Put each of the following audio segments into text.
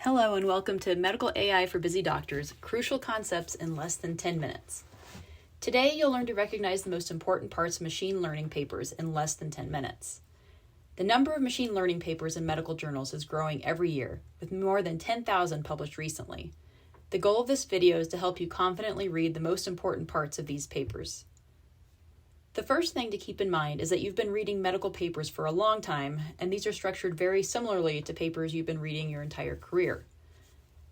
Hello and welcome to Medical AI for Busy Doctors, Crucial Concepts in Less Than 10 Minutes. Today you'll learn to recognize the most important parts of machine learning papers in less than 10 minutes. The number of machine learning papers in medical journals is growing every year, with more than 10,000 published recently. The goal of this video is to help you confidently read the most important parts of these papers. The first thing to keep in mind is that you've been reading medical papers for a long time, and these are structured very similarly to papers you've been reading your entire career.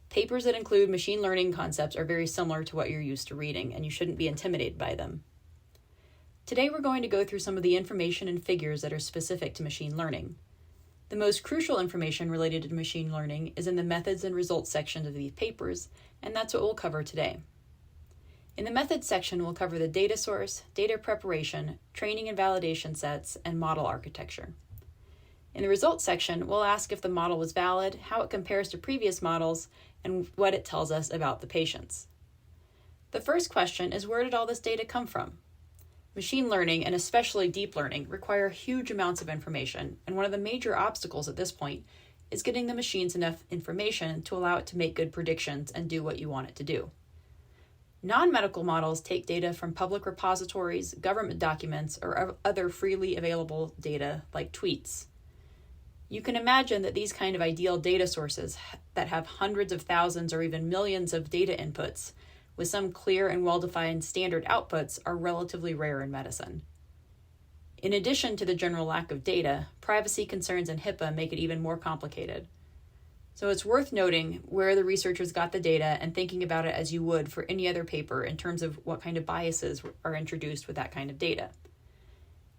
Papers that include machine learning concepts are very similar to what you're used to reading, and you shouldn't be intimidated by them. Today we're going to go through some of the information and figures that are specific to machine learning. The most crucial information related to machine learning is in the methods and results section of these papers, and that's what we'll cover today. In the methods section, we'll cover the data source, data preparation, training and validation sets, and model architecture. In the results section, we'll ask if the model was valid, how it compares to previous models, and what it tells us about the patients. The first question is, where did all this data come from? Machine learning, and especially deep learning, require huge amounts of information, and one of the major obstacles at this point is getting the machines enough information to allow it to make good predictions and do what you want it to do. Non-medical models take data from public repositories, government documents, or other freely available data like tweets. You can imagine that these kind of ideal data sources that have hundreds of thousands or even millions of data inputs with some clear and well-defined standard outputs are relatively rare in medicine. In addition to the general lack of data, privacy concerns and HIPAA make it even more complicated. So it's worth noting where the researchers got the data and thinking about it as you would for any other paper in terms of what kind of biases are introduced with that kind of data.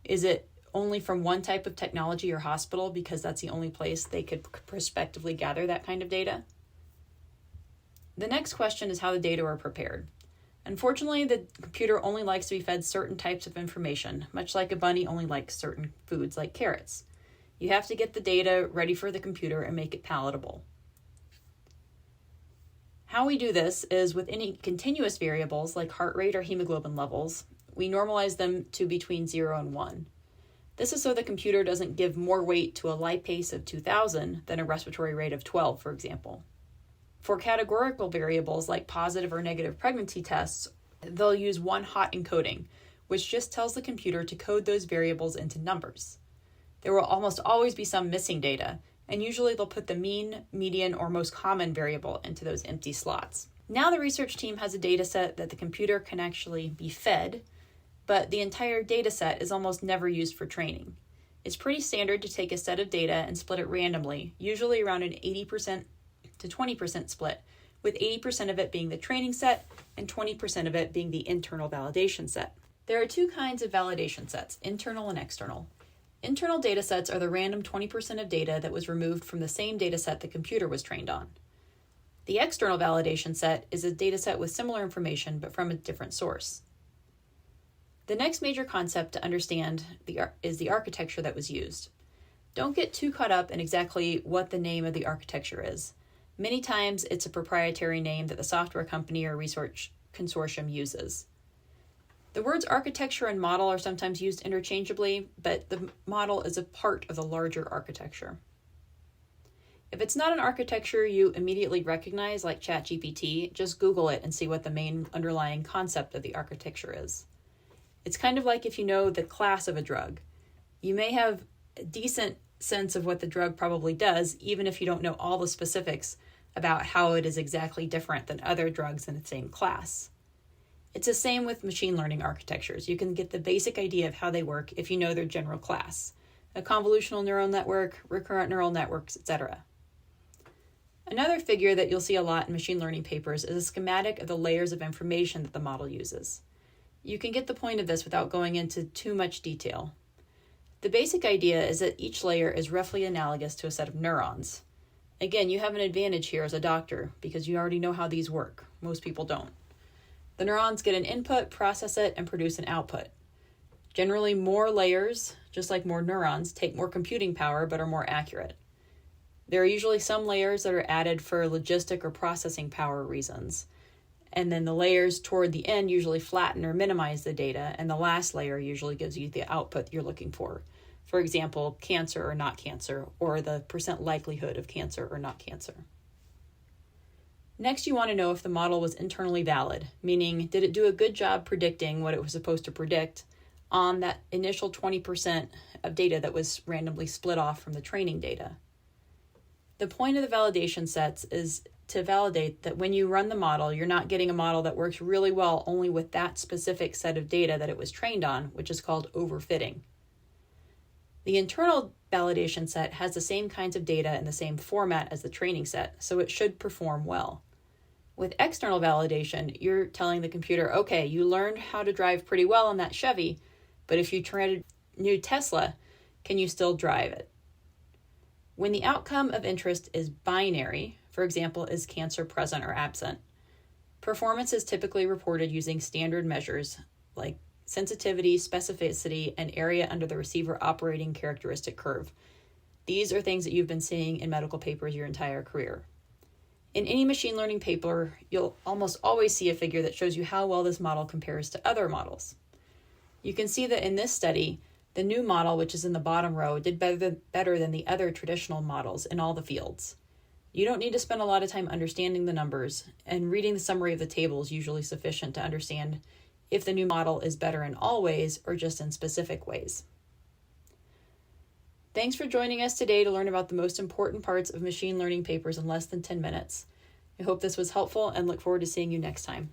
Is it only from one type of technology or hospital because that's the only place they could prospectively gather that kind of data? The next question is how the data are prepared. Unfortunately, the computer only likes to be fed certain types of information, much like a bunny only likes certain foods like carrots. You have to get the data ready for the computer and make it palatable. How we do this is with any continuous variables like heart rate or hemoglobin levels, we normalize them to between 0 and 1. This is so the computer doesn't give more weight to a lipase of 2000 than a respiratory rate of 12, for example. For categorical variables like positive or negative pregnancy tests, they'll use one-hot encoding, which just tells the computer to code those variables into numbers. There will almost always be some missing data, and usually they'll put the mean, median, or most common variable into those empty slots. Now the research team has a data set that the computer can actually be fed, but the entire data set is almost never used for training. It's pretty standard to take a set of data and split it randomly, usually around an 80% to 20% split, with 80% of it being the training set and 20% of it being the internal validation set. There are two kinds of validation sets, internal and external. Internal data sets are the random 20% of data that was removed from the same data set the computer was trained on. The external validation set is a data set with similar information but from a different source. The next major concept to understand is the architecture that was used. Don't get too caught up in exactly what the name of the architecture is. Many times it's a proprietary name that the software company or research consortium uses. The words architecture and model are sometimes used interchangeably, but the model is a part of the larger architecture. If it's not an architecture you immediately recognize, like ChatGPT, just Google it and see what the main underlying concept of the architecture is. It's kind of like if you know the class of a drug. You may have a decent sense of what the drug probably does, even if you don't know all the specifics about how it is exactly different than other drugs in the same class. It's the same with machine learning architectures. You can get the basic idea of how they work if you know their general class, a convolutional neural network, recurrent neural networks, etc. Another figure that you'll see a lot in machine learning papers is a schematic of the layers of information that the model uses. You can get the point of this without going into too much detail. The basic idea is that each layer is roughly analogous to a set of neurons. Again, you have an advantage here as a doctor because you already know how these work. Most people don't. The neurons get an input, process it, and produce an output. Generally, more layers, just like more neurons, take more computing power but are more accurate. There are usually some layers that are added for logistic or processing power reasons. And then the layers toward the end usually flatten or minimize the data, and the last layer usually gives you the output you're looking for. For example, cancer or not cancer, or the percent likelihood of cancer or not cancer. Next, you want to know if the model was internally valid, meaning did it do a good job predicting what it was supposed to predict on that initial 20% of data that was randomly split off from the training data. The point of the validation sets is to validate that when you run the model, you're not getting a model that works really well only with that specific set of data that it was trained on, which is called overfitting. The internal validation set has the same kinds of data in the same format as the training set, so it should perform well. With external validation, you're telling the computer, okay, you learned how to drive pretty well on that Chevy, but if you tried a new Tesla, can you still drive it? When the outcome of interest is binary, for example, is cancer present or absent, performance is typically reported using standard measures like sensitivity, specificity, and area under the receiver operating characteristic curve. These are things that you've been seeing in medical papers your entire career. In any machine learning paper, you'll almost always see a figure that shows you how well this model compares to other models. You can see that in this study, the new model, which is in the bottom row, did better than the other traditional models in all the fields. You don't need to spend a lot of time understanding the numbers, and reading the summary of the table is usually sufficient to understand if the new model is better in all ways or just in specific ways. Thanks for joining us today to learn about the most important parts of machine learning papers in less than 10 minutes. I hope this was helpful and look forward to seeing you next time.